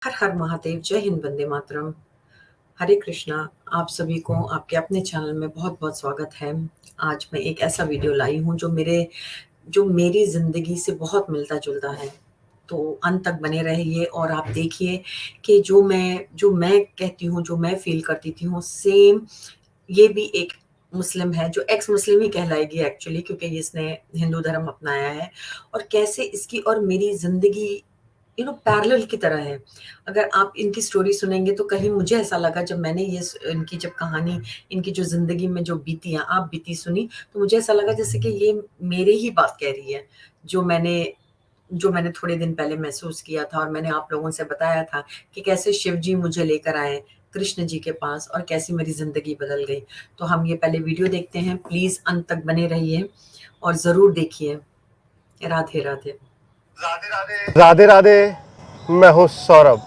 हर हर महादेव, जय हिंद, वंदे मातरम। हरे कृष्णा। आप सभी को आपके अपने चैनल में बहुत बहुत स्वागत है। आज मैं एक ऐसा वीडियो लाई हूँ जो मेरी जिंदगी से बहुत मिलता जुलता है। तो अंत तक बने रहिए और आप देखिए कि जो मैं कहती हूँ, जो मैं फील करती थी, वो सेम ये भी एक मुस्लिम है, जो एक्स मुस्लिम ही कहलाएगी एक्चुअली, क्योंकि इसने हिंदू धर्म अपनाया है। और कैसे इसकी और मेरी जिंदगी पैरेलल की तरह है। अगर आप इनकी स्टोरी सुनेंगे तो कहीं मुझे ऐसा लगा, जब मैंने इनकी जब कहानी, इनकी जो जिंदगी में जो बीती है, आप बीती सुनी, तो मुझे ऐसा लगा जैसे कि ये मेरे ही बात कह रही है, जो मैंने थोड़े दिन पहले महसूस किया था। और मैंने आप लोगों से बताया था कि कैसे शिव जी मुझे लेकर आए कृष्ण जी के पास और कैसी मेरी जिंदगी बदल गई। तो हम ये पहले वीडियो देखते हैं, प्लीज अंत तक बने रहिए और जरूर देखिए। राधे राधे। राधे राधे राधे राधे। मैं हूँ सौरभ।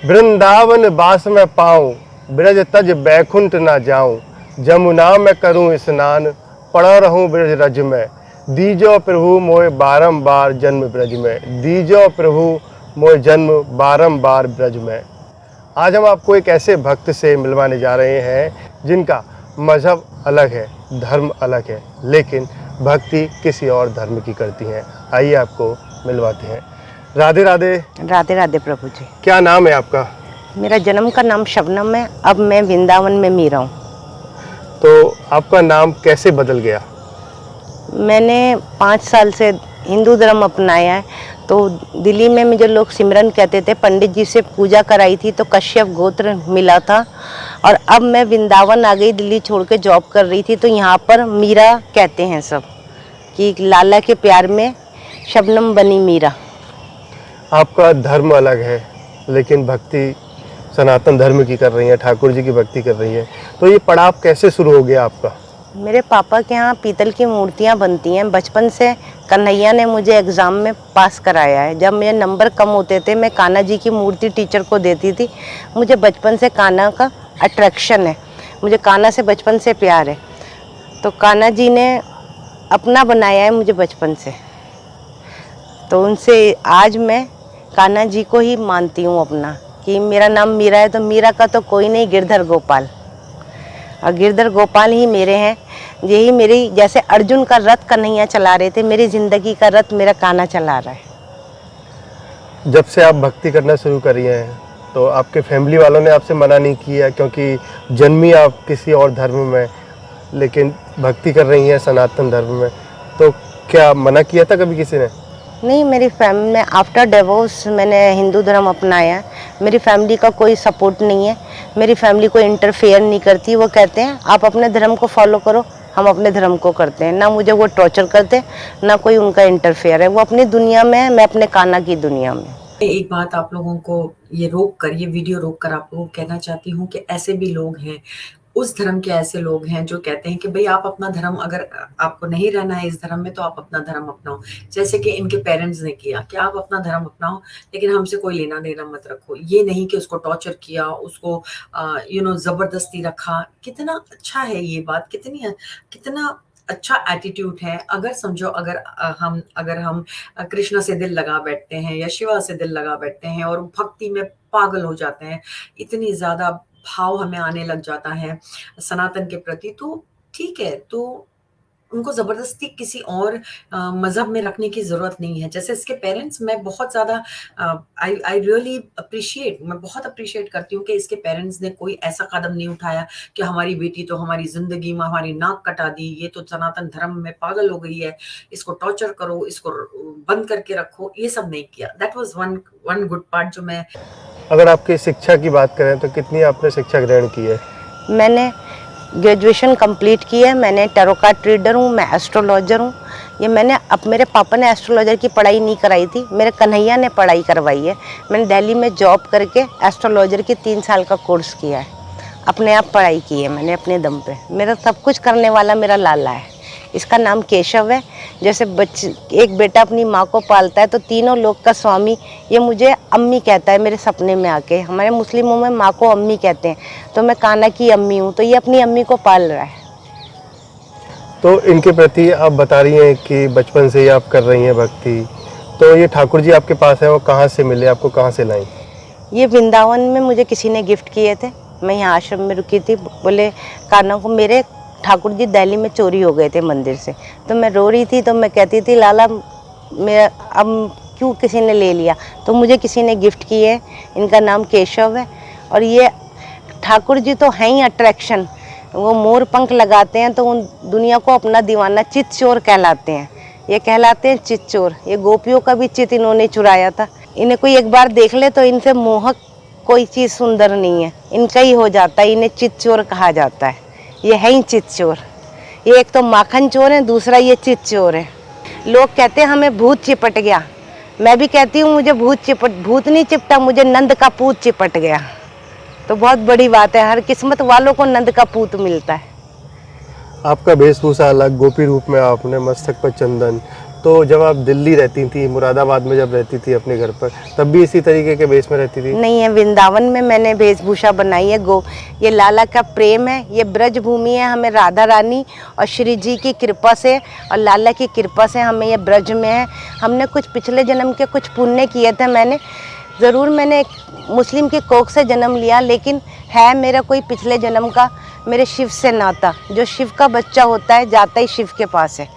वृंदावन बास में पाऊँ, ब्रज तज बैकुंठ ना जाऊँ। जमुना में करूँ स्नान, पड़ा रहूँ ब्रज रज में। दीजो प्रभु मोय बारंबार जन्म ब्रज में। दीजो प्रभु मोय जन्म बारंबार ब्रज में। आज हम आपको एक ऐसे भक्त से मिलवाने जा रहे हैं जिनका मज़हब अलग है, धर्म अलग है, लेकिन भक्ति किसी और धर्म की करती हैं। आइए आपको मिलवाते हैं। राधे राधे। राधे राधे प्रभु जी। क्या नाम है आपका? मेरा जन्म का नाम शबनम है। अब मैं वृंदावन में मीरा हूँ। तो आपका नाम कैसे बदल गया? मैंने 5 साल से हिंदू धर्म अपनाया है। तो दिल्ली में मुझे लोग सिमरन कहते थे। पंडित जी से पूजा कराई थी तो कश्यप गोत्र मिला था। और अब मैं वृंदावन आ गई, दिल्ली छोड़ के जॉब कर रही थी, तो यहाँ पर मीरा कहते हैं सब, कि लाला के प्यार में शबनम बनी मीरा। आपका धर्म अलग है, लेकिन भक्ति सनातन धर्म की कर रही हैं, ठाकुर जी की भक्ति कर रही हैं। तो ये पड़ाव कैसे शुरू हो गया आपका? मेरे पापा के यहाँ पीतल की मूर्तियाँ बनती हैं। बचपन से कन्हैया ने मुझे एग्ज़ाम में पास कराया है। जब मेरे नंबर कम होते थे, मैं कान्हा जी की मूर्ति टीचर को देती थी। मुझे बचपन से कान्हा का अट्रैक्शन है, मुझे कान्हा से बचपन से प्यार है। तो कान्हा जी ने अपना बनाया है मुझे बचपन से। तो उनसे आज मैं कान्हा जी को ही मानती हूँ अपना, कि मेरा नाम मीरा है तो मीरा का तो कोई नहीं, गिरधर गोपाल। और गिरधर गोपाल ही मेरे हैं। यही मेरी, जैसे अर्जुन का रथ कन्हैया चला रहे थे, मेरी ज़िंदगी का रथ मेरा कान्हा चला रहा है। जब से आप भक्ति करना शुरू करी हैं, तो आपके फैमिली वालों ने आपसे मना नहीं किया? क्योंकि जन्मी आप किसी और धर्म में, लेकिन भक्ति कर रही हैं सनातन धर्म में, तो क्या मना किया था कभी किसी ने? नहीं, मेरी फैमिली में आफ्टर डिवोर्स मैंने हिंदू धर्म अपनाया है। मेरी फैमिली का कोई सपोर्ट नहीं है। मेरी फैमिली कोई इंटरफेयर नहीं करती। वो कहते हैं आप अपने धर्म को फॉलो करो, हम अपने धर्म को करते हैं। ना मुझे वो टॉर्चर करते, ना कोई उनका इंटरफेयर है। वो अपनी दुनिया में है, मैं अपने कान्हा की दुनिया में। एक बात आप लोगों को ये वीडियो रोक कर आप लोगों को कहना चाहती हूँ कि ऐसे भी लोग हैं, उस धर्म के ऐसे लोग हैं जो कहते हैं कि भाई आप अपना धर्म, अगर आपको नहीं रहना है इस धर्म में तो आप अपना धर्म अपनाओ। जैसे कि इनके पेरेंट्स ने किया कि आप अपना धर्म अपनाओ, लेकिन हमसे कोई लेना देना मत रखो। ये नहीं कि उसको टॉर्चर किया, उसको जबरदस्ती रखा। कितना अच्छा है ये बात, कितना अच्छा एटीट्यूड है। अगर समझो, अगर हम कृष्णा से दिल लगा बैठते हैं या शिवा से दिल लगा बैठते हैं और भक्ति में पागल हो जाते हैं, इतनी ज्यादा भाव हमें आने लग जाता है सनातन के प्रति, तो ठीक है, तो उनको जबरदस्ती किसी और मजहब में रखने की जरूरत नहीं है। जैसे इसके पेरेंट्स, मैं बहुत ज्यादा आई रियली अप्रिशिएट, मैं बहुत अप्रिशिएट करती हूँ कि इसके पेरेंट्स ने कोई ऐसा कदम नहीं उठाया कि हमारी बेटी तो हमारी जिंदगी में हमारी नाक कटा दी, ये तो सनातन धर्म में पागल हो गई है, इसको टॉर्चर करो, इसको बंद करके रखो। ये सब नहीं किया। That was one good part जो मैं। अगर आपकी शिक्षा की बात करें तो कितनी आपने शिक्षा ग्रहण की है? मैंने ग्रेजुएशन कंप्लीट की है। मैंने टैरो कार्ड रीडर हूँ, मैं एस्ट्रोलॉजर हूँ। ये मैंने, अब मेरे पापा ने एस्ट्रोलॉजर की पढ़ाई नहीं कराई थी, मेरे कन्हैया ने पढ़ाई करवाई है। मैंने दिल्ली में जॉब करके एस्ट्रोलॉजर की 3 साल का कोर्स किया है। अपने आप पढ़ाई की है मैंने अपने दम पे। मेरा सब कुछ करने वाला मेरा लाला है। इसका नाम केशव है। जैसे एक बेटा अपनी माँ को पालता है तो तीनों लोक का स्वामी, ये मुझे अम्मी कहता है मेरे सपने में आके। हमारे मुस्लिमों में माँ को अम्मी कहते हैं, तो मैं कान्हा की अम्मी हूँ। तो ये अपनी अम्मी को पाल रहा है। तो इनके प्रति आप बता रही हैं कि बचपन से ही आप कर रही हैं भक्ति, तो ये ठाकुर जी आपके पास है, वो कहाँ से मिले, आपको कहाँ से लाई? ये वृंदावन में मुझे किसी ने गिफ्ट किए थे। मैं यहाँ आश्रम में रुकी थी। बोले कान्हा को मेरे ठाकुर जी दिल्ली में चोरी हो गए थे मंदिर से। तो मैं रो रही थी, तो मैं कहती थी लाला मेरा अब क्यों किसी ने ले लिया। तो मुझे किसी ने गिफ्ट किए हैं। इनका नाम केशव है। और ये ठाकुर जी तो हैं ही अट्रैक्शन। वो मोर पंख लगाते हैं तो उन दुनिया को अपना दीवाना चित चोर कहलाते हैं। ये कहलाते हैं चित चोर। ये गोपियों का भी चित इन्होंने चुराया था। इन्हें कोई एक बार देख ले तो इनसे मोहक कोई चीज़ सुंदर नहीं है, इनका ही हो जाता है। इन्हें चित चोर कहा जाता है। ये है ही चित चोर। ये एक तो माखन चोर है, दूसरा ये चित चोर है। लोग कहते हैं हमें भूत चिपट गया। मैं भी कहती हूँ मुझे भूत नहीं चिपटा, मुझे नंद का पूत चिपट गया। तो बहुत बड़ी बात है, हर किस्मत वालों को नंद का पूत मिलता है। आपका वेशभूषा अलग, गोपी रूप में आपने, मस्तक पर चंदन। तो जब आप दिल्ली रहती थी, मुरादाबाद में जब रहती थी अपने घर पर, तब भी इसी तरीके के वेश में रहती थी? नहीं है, वृंदावन में मैंने वेशभूषा बनाई है। ये लाला का प्रेम है, ये ब्रज भूमि है। हमें राधा रानी और श्री जी की कृपा से और लाला की कृपा से हमें ये ब्रज में है। हमने कुछ पिछले जन्म के कुछ पुण्य किए थे। मैंने एक मुस्लिम की कोख से जन्म लिया, लेकिन है मेरा कोई पिछले जन्म का मेरे शिव से नाता। जो शिव का बच्चा होता है जाता ही शिव के पास है।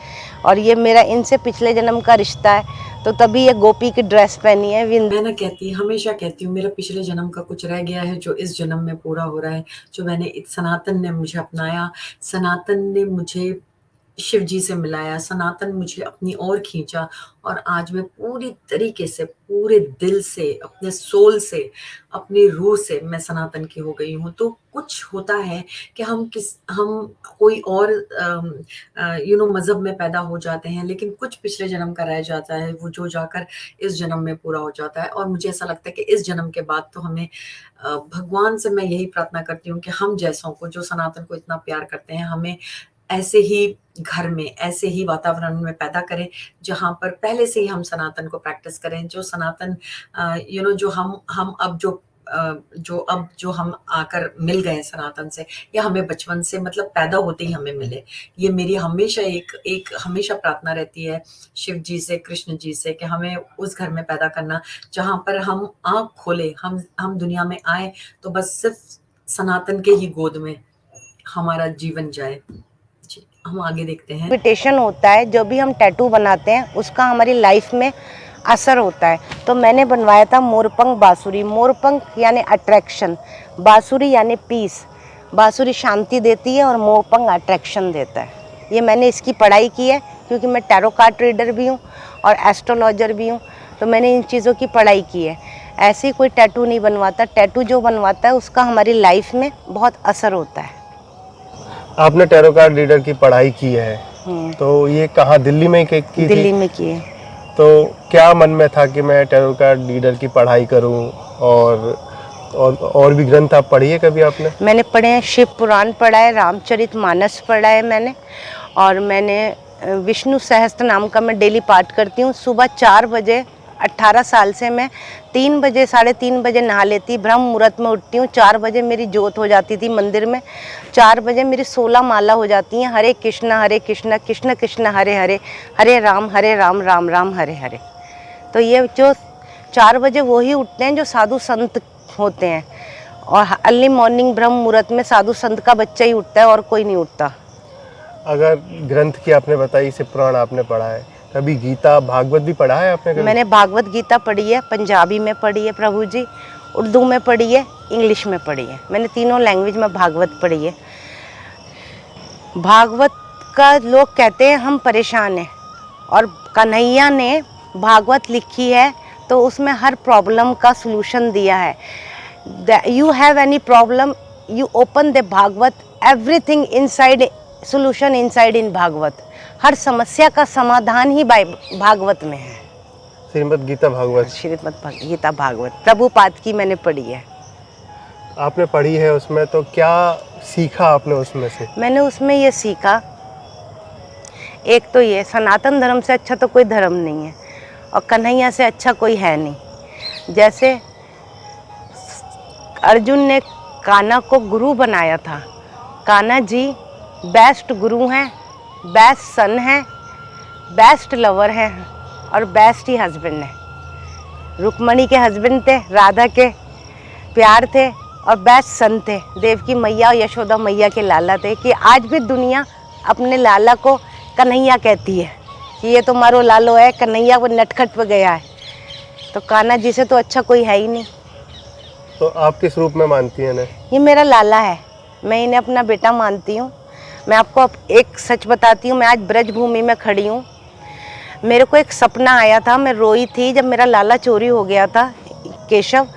और ये मेरा इनसे पिछले जन्म का रिश्ता है। तो तभी ये गोपी की ड्रेस पहनी है। मैं हमेशा कहती हूँ मेरा पिछले जन्म का कुछ रह गया है जो इस जन्म में पूरा हो रहा है। जो सनातन ने मुझे अपनाया, सनातन ने मुझे शिव जी से मिलाया, सनातन मुझे अपनी ओर खींचा। और आज मैं पूरी तरीके से, पूरे दिल से, अपने सोल से, अपनी रूह से मैं सनातन की हो गई हूँ। तो कुछ होता है कि हम कोई और मजहब में पैदा हो जाते हैं, लेकिन कुछ पिछले जन्म का रह जाता है, वो जो जाकर इस जन्म में पूरा हो जाता है। और मुझे ऐसा लगता है कि इस जन्म के बाद तो हमें भगवान से मैं यही प्रार्थना करती हूँ कि हम जैसों को, जो सनातन को इतना प्यार करते हैं, हमें ऐसे ही घर में, ऐसे ही वातावरण में पैदा करें जहाँ पर पहले से ही हम सनातन को प्रैक्टिस करें। जो सनातन जो हम अब जो हम आकर मिल गए सनातन से, या हमें बचपन से, मतलब पैदा होते ही हमें मिले। ये मेरी हमेशा एक हमेशा प्रार्थना रहती है शिव जी से, कृष्ण जी से, कि हमें उस घर में पैदा करना जहाँ पर हम आँख खोले, हम दुनिया में आए तो बस सिर्फ सनातन के ही गोद में हमारा जीवन जाए। हम आगे देखते हैं। मेडिटेशन होता है, जो भी हम टैटू बनाते हैं उसका हमारी लाइफ में असर होता है। तो मैंने बनवाया था मोरपंख बांसुरी। मोरपंख यानी अट्रैक्शन, बांसुरी यानी पीस। बांसुरी शांति देती है और मोरपंख अट्रैक्शन देता है। ये मैंने इसकी पढ़ाई की है क्योंकि मैं टैरो कार्ड रीडर भी हूँ और एस्ट्रोलॉजर भी हूँ। तो मैंने इन चीज़ों की पढ़ाई की है। ऐसे ही कोई टैटू नहीं बनवाता। टैटू जो बनवाता है उसका हमारी लाइफ में बहुत असर होता है। आपने टैरो कार्ड रीडर की पढ़ाई की है, तो ये कहाँ, दिल्ली में की थी? दिल्ली में की है। तो क्या मन में था कि मैं टैरो कार्ड रीडर की पढ़ाई करूं? और भी ग्रंथ आप पढ़ी है कभी आपने? मैंने पढ़े हैं, शिव पुराण पढ़ा है, रामचरितमानस पढ़ा है मैंने। और मैंने विष्णु सहस्त्र नाम का मैं डेली पाठ करती हूँ। सुबह 4 बजे, 18 साल से मैं 3 बजे, 3:30 बजे नहा लेती, ब्रह्म मुहूर्त में उठती हूँ। 4 बजे मेरी जोत हो जाती थी मंदिर में। 4 बजे मेरी 16 माला हो जाती हैं। हरे कृष्ण कृष्ण कृष्ण हरे हरे, हरे राम राम राम हरे हरे। तो ये जो 4 बजे वो ही उठते हैं जो साधु संत होते हैं। और अर्ली मॉर्निंग ब्रह्म मुहूर्त में साधु संत का बच्चा ही उठता है और कोई नहीं उठता। अगर ग्रंथ की आपने बताई, शिव पुराण आपने पढ़ा है, कभी गीता भागवत भी पढ़ा है आपने कभी? मैंने भागवत गीता पढ़ी है, पंजाबी में पढ़ी है प्रभु जी, उर्दू में पढ़ी है, इंग्लिश में पढ़ी है। मैंने तीनों लैंग्वेज में भागवत पढ़ी है। भागवत का लोग कहते हैं हम परेशान हैं, और कन्हैया ने भागवत लिखी है तो उसमें हर प्रॉब्लम का सलूशन दिया है। You have any problem, you open the Bhagavat, everything inside, solution inside in Bhagavat. हर समस्या का समाधान ही भागवत में है। श्रीमद् गीता भागवत। श्रीमद् गीता भागवत प्रभुपाद की मैंने पढ़ी है। आपने पढ़ी है उसमें, तो क्या सीखा आपने उसमें से? मैंने उसमें ये सीखा, एक तो ये सनातन धर्म से अच्छा तो कोई धर्म नहीं है, और कन्हैया से अच्छा कोई है नहीं। जैसे अर्जुन ने कान्हा को गुरु बनाया था, कान्हा जी बेस्ट गुरु हैं, बेस्ट सन हैं, बेस्ट लवर हैं और बेस्ट ही हस्बैंड हैं। रुक्मणी के हस्बैंड थे, राधा के प्यार थे और बेस्ट सन थे। देवकी मैया और यशोदा मैया के लाला थे कि आज भी दुनिया अपने लाला को कन्हैया कहती है कि ये तो मारो लालो है, कन्हैया वो नटखट पे गया है। तो कान्हा जी से तो अच्छा कोई है ही नहीं। तो आप किस रूप में मानती हैं इन्हें? ये मेरा लाला है, मैं इन्हें अपना बेटा मानती हूँ। मैं आपको अब एक सच बताती हूँ, मैं आज ब्रजभूमि में खड़ी हूँ। मेरे को एक सपना आया था, मैं रोई थी जब मेरा लाला चोरी हो गया था, केशव।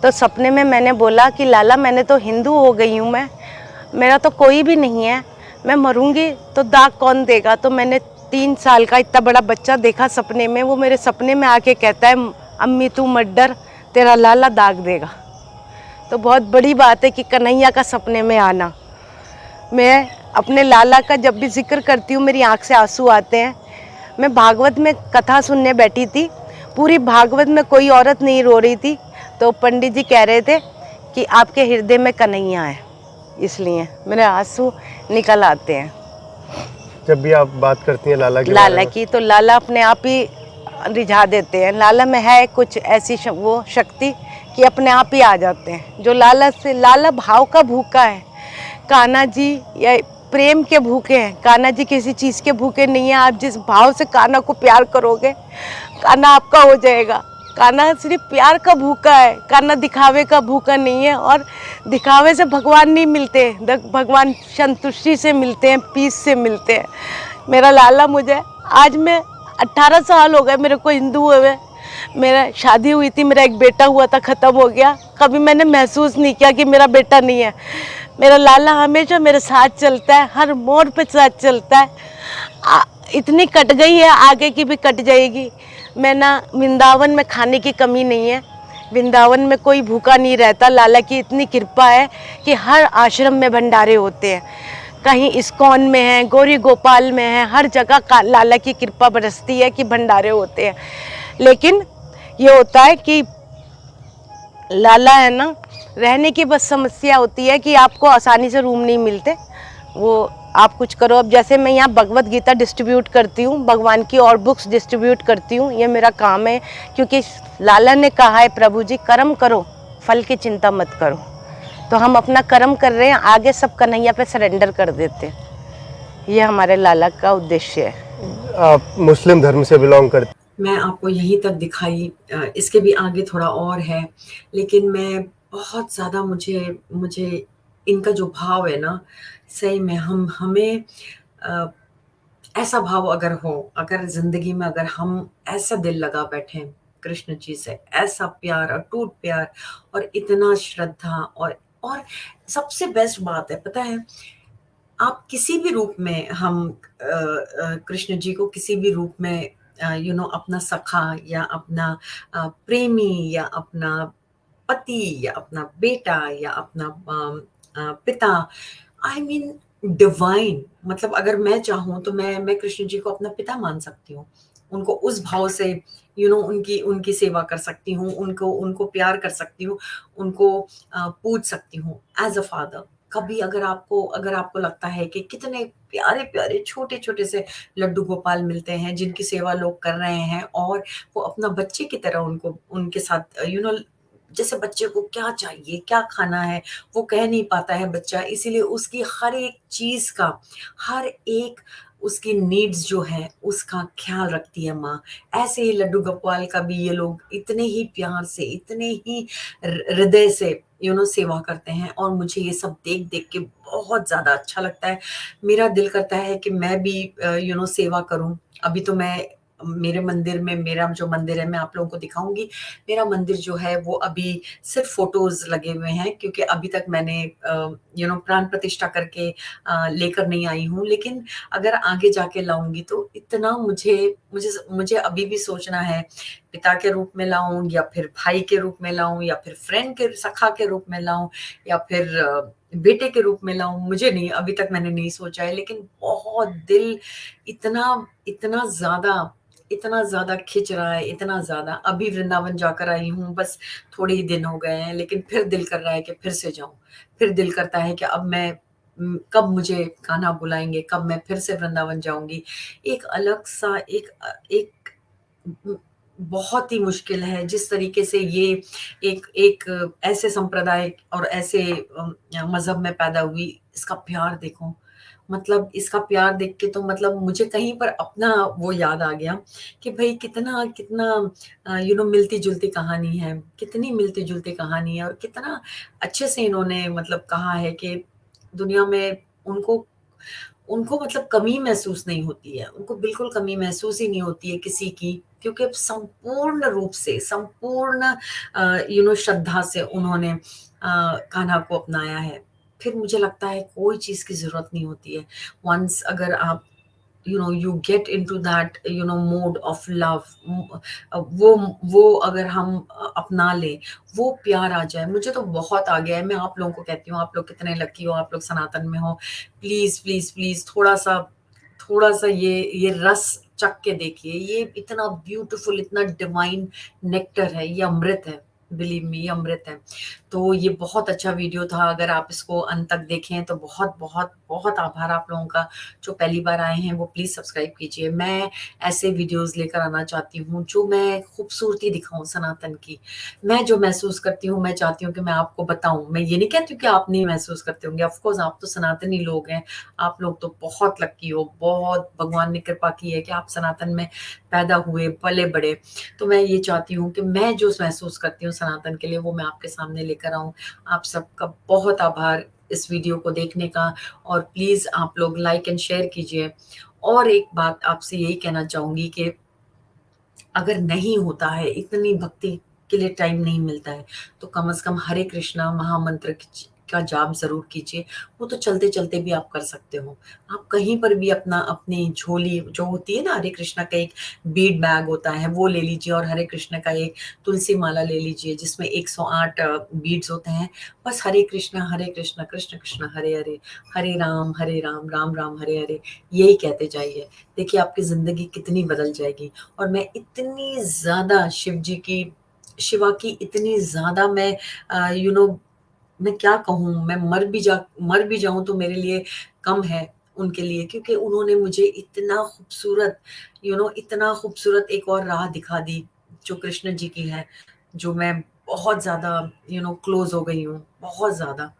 तो सपने में मैंने बोला कि लाला मैंने तो हिंदू हो गई हूँ, मैं मेरा तो कोई भी नहीं है, मैं मरूंगी तो दाग कौन देगा। तो मैंने 3 साल का इतना बड़ा बच्चा देखा सपने में, वो मेरे सपने में आके कहता है अम्मी तू मत डर, तेरा लाला दाग देगा। तो बहुत बड़ी बात है कि कन्हैया का सपने में आना। मैं अपने लाला का जब भी जिक्र करती हूँ मेरी आँख से आंसू आते हैं। मैं भागवत में कथा सुनने बैठी थी, पूरी भागवत में कोई औरत नहीं रो रही थी। तो पंडित जी कह रहे थे कि आपके हृदय में कन्हैया है, इसलिए मेरे आंसू निकल आते हैं जब भी आप बात करती हैं लाला के लाला की। तो लाला अपने आप ही रिझा देते हैं। लाला में है कुछ ऐसी वो शक्ति कि अपने आप ही आ जाते हैं। जो लाला से, लाला भाव का भूखा है, कान्हा जी या प्रेम के भूखे हैं। कान्हा जी किसी चीज़ के भूखे नहीं है। आप जिस भाव से कान्हा को प्यार करोगे, कान्हा आपका हो जाएगा। कान्हा सिर्फ प्यार का भूखा है, कान्हा दिखावे का भूखा नहीं है। और दिखावे से भगवान नहीं मिलते, भगवान संतुष्टि से मिलते हैं, पीस से मिलते हैं। मेरा लाला मुझे, आज मैं 18 साल हो गए मेरे को हिंदू हुए। मेरा शादी हुई थी, मेरा एक बेटा हुआ था, ख़त्म हो गया। कभी मैंने महसूस नहीं किया कि मेरा बेटा नहीं है। मेरा लाला हमेशा मेरे साथ चलता है, हर मोड़ पे साथ चलता है। इतनी कट गई है, आगे की भी कट जाएगी। मैं ना, वृंदावन में खाने की कमी नहीं है, वृंदावन में कोई भूखा नहीं रहता। लाला की इतनी कृपा है कि हर आश्रम में भंडारे होते हैं, कहीं इस्कॉन में है, गौरी गोपाल में है, हर जगह लाला की कृपा बरसती है कि भंडारे होते हैं। लेकिन ये होता है कि लाला है ना, रहने की बस समस्या होती है कि आपको आसानी से रूम नहीं मिलते। वो आप कुछ करो। अब जैसे मैं यहाँ भगवत गीता डिस्ट्रीब्यूट करती हूँ, भगवान की और बुक्स डिस्ट्रीब्यूट करती हूँ, ये मेरा काम है। क्योंकि लाला ने कहा है, प्रभु जी कर्म करो, फल की चिंता मत करो। तो हम अपना कर्म कर रहे हैं, आगे सब कन्हैया पे सरेंडर कर देते हैं। ये हमारे लाला का उद्देश्य है। आप मुस्लिम धर्म से बिलोंग करती? मैं आपको यहीं तक दिखाई, इसके भी आगे थोड़ा और है, लेकिन मैं बहुत ज़्यादा, मुझे इनका जो भाव है ना, सही में हमें ऐसा भाव अगर हो, अगर ज़िंदगी में अगर हम ऐसा दिल लगा बैठें कृष्ण जी से, ऐसा प्यार, अटूट प्यार और इतना श्रद्धा, और सबसे बेस्ट बात है, पता है, आप किसी भी रूप में, हम कृष्ण जी को किसी भी रूप में अपना सखा या अपना प्रेमी या अपना पति या अपना बेटा या अपना पिता, आई मीन डिवाइन, मतलब अगर मैं चाहूँ तो मैं कृष्ण जी को अपना पिता मान सकती हूँ। उनको उस भाव से उनकी उनकी सेवा कर सकती हूँ, उनको उनको प्यार कर सकती हूँ, उनको पूज सकती हूँ एज अ फादर। कभी अगर आपको लगता है कि कितने प्यारे प्यारे छोटे छोटे से लड्डू गोपाल मिलते हैं जिनकी सेवा लोग कर रहे हैं, और वो अपना बच्चे की तरह उनको उनके साथ जैसे बच्चे को क्या चाहिए, क्या खाना है, वो कह नहीं पाता है बच्चा, इसीलिए उसकी हर एक चीज का, हर एक उसकी नीड्स जो है उसका ख्याल रखती है माँ। ऐसे ही लड्डू गोपाल का भी ये लोग इतने ही प्यार से, इतने ही हृदय से सेवा करते हैं, और मुझे ये सब देख देख के बहुत ज्यादा अच्छा लगता है। मेरा दिल करता है कि मैं भी सेवा करूं। अभी तो मैं, मेरे मंदिर में, मेरा जो मंदिर है मैं आप लोगों को दिखाऊंगी। मेरा मंदिर जो है वो अभी सिर्फ फोटोज लगे हुए हैं, क्योंकि अभी तक मैंने प्राण प्रतिष्ठा करके लेकर नहीं आई हूँ, लेकिन अगर आगे जाके लाऊंगी तो इतना मुझे मुझे मुझे अभी भी सोचना है, पिता के रूप में लाऊं या फिर भाई के रूप में लाऊं या फिर फ्रेंड के, सखा के रूप में लाऊं या फिर बेटे के रूप में लाऊं, मुझे नहीं, अभी तक मैंने नहीं सोचा है। लेकिन बहुत दिल इतना इतना ज्यादा खिंच रहा है, इतना ज्यादा। अभी वृंदावन जाकर आई हूँ, बस थोड़े ही दिन हो गए हैं, लेकिन फिर दिल कर रहा है कि फिर से जाऊं। फिर दिल करता है कि अब मैं, कब मुझे कान्हा बुलाएंगे, कब मैं फिर से वृंदावन जाऊंगी। एक अलग सा, एक बहुत ही मुश्किल है जिस तरीके से ये एक एक ऐसे संप्रदाय और ऐसे मज़हब में पैदा हुई। इसका प्यार देखो, मतलब इसका प्यार देख के तो मतलब मुझे कहीं पर अपना वो याद आ गया कि भई कितना कितना मिलती-जुलती कहानी है, कितनी मिलती-जुलती कहानी है और कितना अच्छे से इन्होंने मतलब कहा है कि दुनिया में उनको उनको मतलब कमी महसूस नहीं होती है, उनको बिल्कुल कमी महसूस ही नहीं होती है किसी की, क्योंकि अब संपूर्ण रूप से, संपूर्ण श्रद्धा से उन्होंने कान्हा को अपनाया है। फिर मुझे लगता है कोई चीज़ की ज़रूरत नहीं होती है। वन्स अगर आप you get into that mode of love, वो अगर हम अपना लें, वो प्यार आ जाए, मुझे तो बहुत आ गया है। मैं आप लोगों को कहती हूँ, आप लोग कितने लकी हो, आप लोग सनातन में हो, प्लीज प्लीज प्लीज थोड़ा सा ये रस चख के देखिए। ये इतना ब्यूटीफुल, इतना डिवाइन नेक्टर है, ये अमृत है, बिलीव मी, ये अमृत है। तो ये बहुत अच्छा वीडियो था। अगर आप इसको अंत तक देखें तो बहुत बहुत बहुत आभार आप लोगों का। जो पहली बार आए हैं वो प्लीज सब्सक्राइब कीजिए। मैं ऐसे वीडियोस लेकर आना चाहती हूँ जो मैं खूबसूरती दिखाऊं सनातन की। मैं जो महसूस करती हूँ, मैं चाहती हूँ कि मैं आपको बताऊं। मैं ये नहीं कहती हूँ कि आप नहीं महसूस करते होंगे, ऑफकोर्स आप तो सनातनी लोग हैं, आप लोग तो बहुत लकी हो, बहुत भगवान ने कृपा की है कि आप सनातन में पैदा हुए, पले बड़े। तो मैं ये चाहती हूँ कि मैं जो महसूस करती हूँ सनातन के लिए, वो मैं आपके सामने लेकर आऊं। आप सबका बहुत आभार इस वीडियो को देखने का, और प्लीज आप लोग लाइक एंड शेयर कीजिए। और एक बात आपसे यही कहना चाहूंगी कि अगर नहीं होता है, इतनी भक्ति के लिए टाइम नहीं मिलता है, तो कम से कम हरे कृष्णा महामंत्र का जाप जरूर कीजिए। वो तो चलते चलते भी आप कर सकते हो। आप कहीं पर भी अपनी झोली जो होती है ना, हरे कृष्णा का एक बीड बैग होता है, वो ले लीजिए, और हरे कृष्ण का एक तुलसी माला ले लीजिए जिसमें 108 बीड्स होते हैं। बस हरे कृष्णा कृष्ण कृष्ण हरे हरे, हरे राम राम राम हरे हरे, यही कहते जाइए। देखिए आपकी जिंदगी कितनी बदल जाएगी। और मैं इतनी ज्यादा शिवा की इतनी ज्यादा मैं मैं क्या कहूँ, मैं मर भी जाऊं तो मेरे लिए कम है उनके लिए, क्योंकि उन्होंने मुझे इतना खूबसूरत इतना खूबसूरत एक और राह दिखा दी जो कृष्ण जी की है, जो मैं बहुत ज्यादा क्लोज हो गई हूँ, बहुत ज्यादा।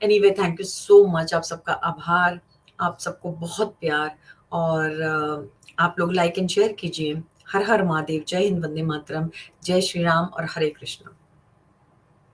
Anyway, thank you so much, आप सबका आभार, आप सबको बहुत प्यार। और आप लोग लाइक एंड शेयर कीजिए। हर हर महादेव, जय हिंद, वंदे मातरम, जय श्री राम और हरे कृष्ण।